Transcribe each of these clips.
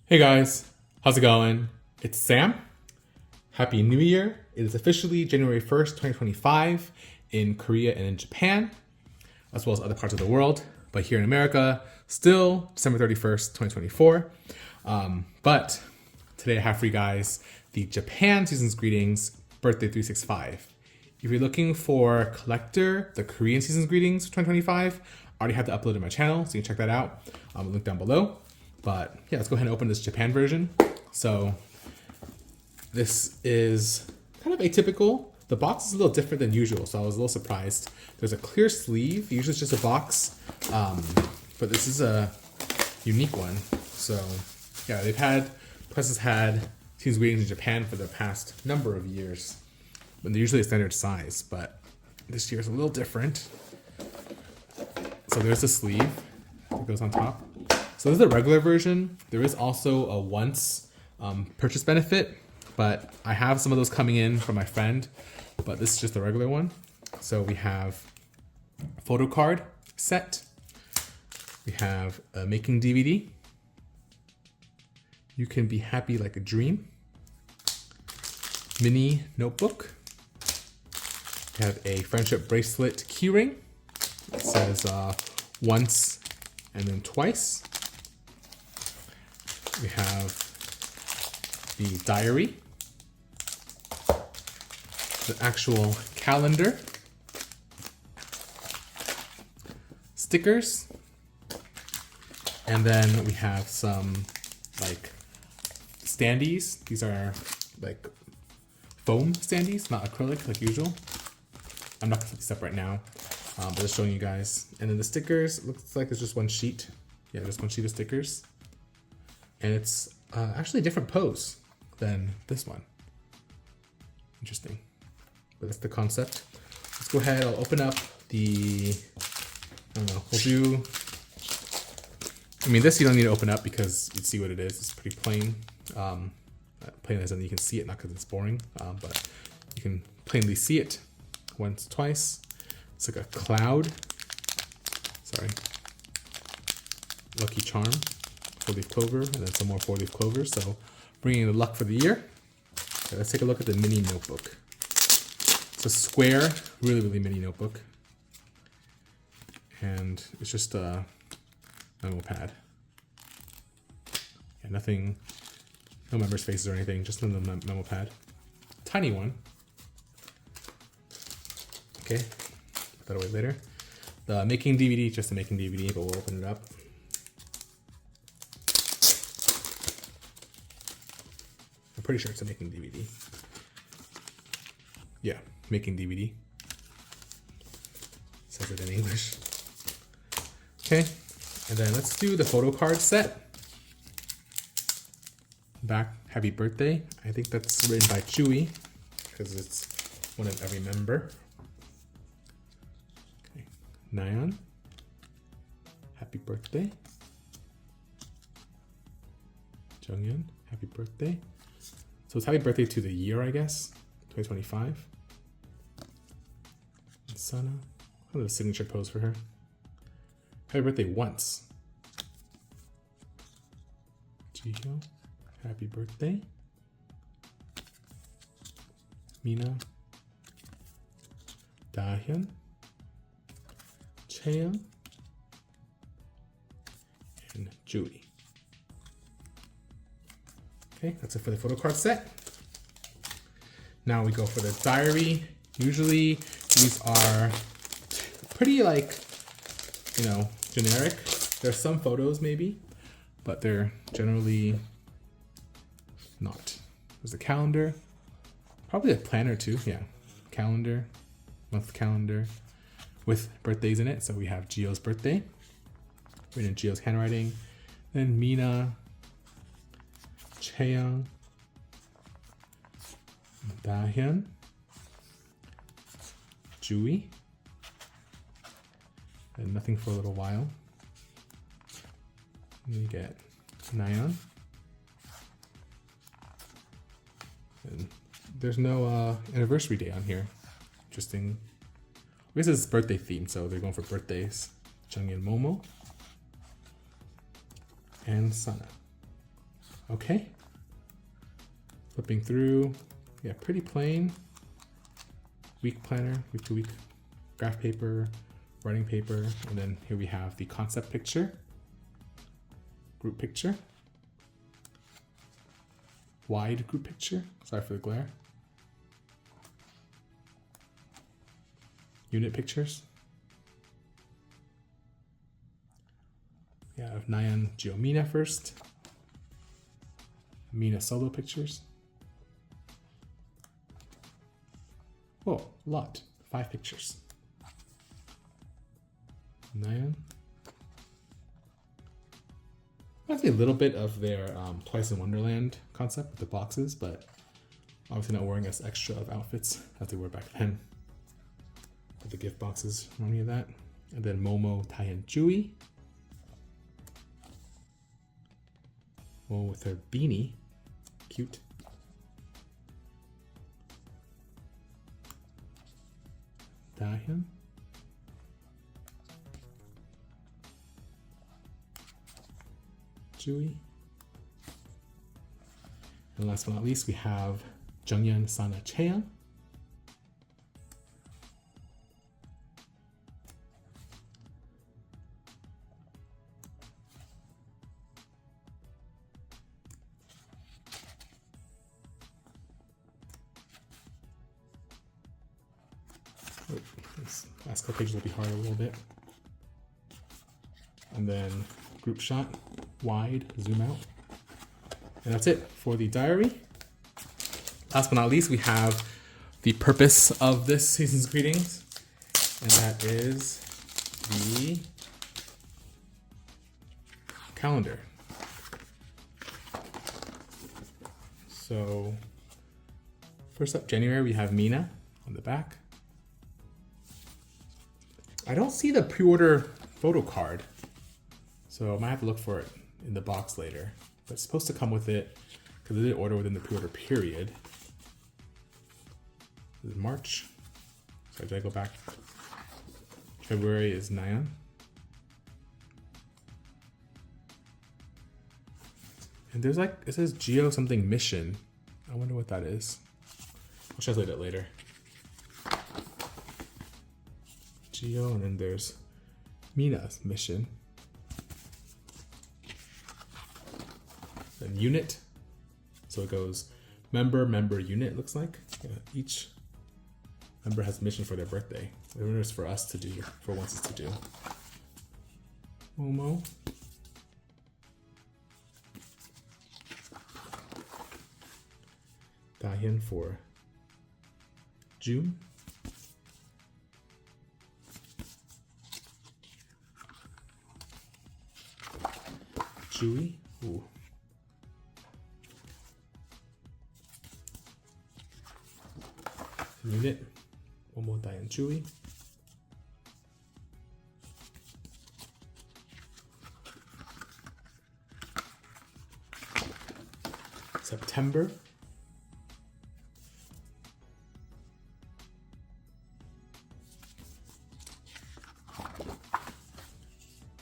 Hey guys, how's it going? It's Sam. Happy New Year. It is officially January 1st, 2025 in Korea and in Japan, as well as other parts of the world. But here in America, still December 31st, 2024. But today I have for you guys the Japan Season's Greetings Birthday365. If you're looking for collector, the Korean Season's Greetings for 2025, I already have that uploaded to my channel, so you can check that out. Link down below. But yeah, let's go ahead and open this Japan version. So this is kind of atypical. The box is a little different than usual, so I was a little surprised. There's a clear sleeve. Usually it's just a box, but this is a unique one. So yeah, Press has had Season's Greetings in Japan for the past number of years. But they're usually a standard size, but this year is a little different. So there's the sleeve that goes on top. So this is the regular version. There is also a once purchase benefit, but I have some of those coming in from my friend, but this is just the regular one. So we have a photo card set. We have a making DVD. You can be happy like a dream. Mini notebook. We have a friendship bracelet keyring. It says once and then twice. We have the diary, the actual calendar, stickers, and then we have some like standees. These are like foam standees, not acrylic like usual. I'm not gonna put this up right now, but just showing you guys. And then the stickers, looks like there's just one sheet. Yeah, just one sheet of stickers. And it's actually a different pose than this one. Interesting. But that's the concept. Let's go ahead, I'll open up the, I don't know, we'll do, I mean this you don't need to open up because you see what it is. It's pretty plain. Plain as in you can see it, not because it's boring, but you can plainly see it once, twice. It's like a cloud. Sorry. Lucky charm. 4-leaf clover, and then some more 4-leaf clovers. So bringing in the luck for the year. Okay, let's take a look at the mini notebook. It's a square, really, really mini notebook. And it's just a memo pad. Yeah, nothing, no members' faces or anything, just in the memo pad. Tiny one. Okay, put that away later. The making DVD, just a making DVD, but we'll open it up. I'm pretty sure it's a making DVD. Yeah, making DVD. Says it in English. Okay, and then let's do the photo card set. Back, happy birthday. I think that's written by Chewy because it's one of every member. Okay, Nyan, happy birthday. Junghyun, happy birthday. So it's happy birthday to the year, I guess, 2025. And Sana, what a signature pose for her. Happy birthday once. Jihyo, happy birthday. Mina, Dahyun, Chaeyoung, and Julie. Okay, that's it for the photo card set. Now we go for the diary. Usually these are pretty like, you know, generic. There's some photos maybe, but they're generally not. There's a calendar, probably a planner too. Yeah, calendar, month calendar with birthdays in it. So we have Gio's birthday, written in Gio's handwriting. Then Mina, Chaeyoung, Dahyun, Jui, and nothing for a little while. And then you get Nyan. And there's no anniversary day on here. Interesting. I guess it's birthday themed, so they're going for birthdays. Junghyun, Momo, and Sana. Okay. Flipping through. Yeah, pretty plain. Week planner, week to week. Graph paper, writing paper. And then here we have the concept picture. Group picture. Wide group picture. Sorry for the glare. Unit pictures. We have Nyan Geomina first. Mina solo pictures. Whoa, a lot. 5 pictures. Nyan. Reminds me a little bit of their Twice in Wonderland concept with the boxes, but obviously not wearing as extra of outfits as they were back then. But the gift boxes remind me of that. And then Momo, Tai, and Jui. Momo with her beanie. Cute. Dahyun. Jui. And last but not least, we have Jungyeon, Sana, Chaeyoung. This last couple pages will be hard a little bit. And then group shot, wide, zoom out. And that's it for the diary. Last but not least, we have the purpose of this season's greetings. And that is the calendar. So first up, January, we have Mina on the back. I don't see the pre-order photo card, so I might have to look for it in the box later. But it's supposed to come with it because I did order within the pre-order period. This is March. So did I go back? February is Nyan. And there's like, it says Geo something mission. I wonder what that is. I'll translate it later. Geo, and then there's Mina's mission. Then unit. So it goes member, unit, looks like. Yeah, each member has a mission for their birthday. I wonder if it's for us to do, for once it's to do. Momo. Dahyun for June. Jui. Ooh. Unit. Momo, Tai, and Jui. September.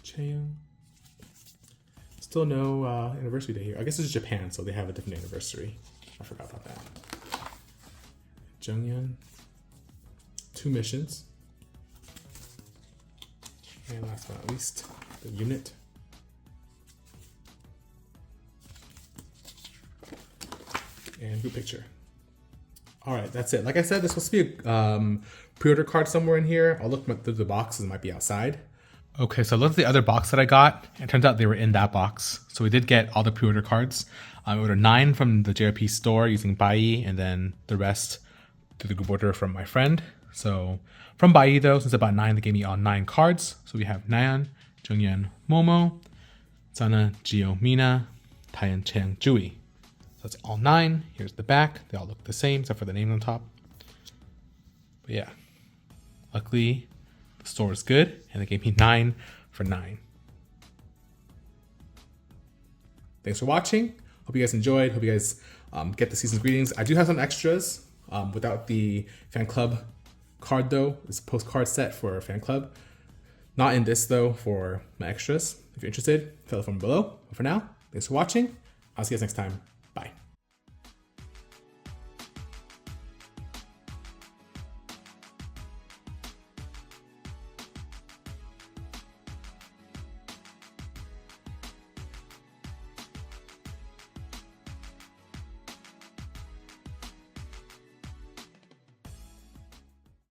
Chaeyoung. Still no anniversary day here. I guess it's Japan, so they have a different anniversary. I forgot about that. Jungyeon. 2 missions. And last but not least, the unit. And group picture. All right, that's it. Like I said, there's supposed to be a pre-order card somewhere in here. I'll look through the boxes. It might be outside. Okay, so I looked at the other box that I got. It turns out they were in that box. So we did get all the pre-order cards. I ordered 9 from the JRP store using Bai, and then the rest through the group order from my friend. So from Bai though, since I bought 9, they gave me all 9 cards. So we have Nyan, Jungyeon, Momo, Sana, Geo, Mina, Tai, and Chaeyoung, Jui. So that's all 9. Here's the back. They all look the same except for the name on top. But yeah, luckily the store is good, and they gave me 9 for 9. Thanks for watching. Hope you guys enjoyed. Hope you guys get the season's greetings. I do have some extras without the fan club card though. It's a postcard set for a fan club. Not in this though for my extras. If you're interested, fill it from below. But for now, thanks for watching. I'll see you guys next time.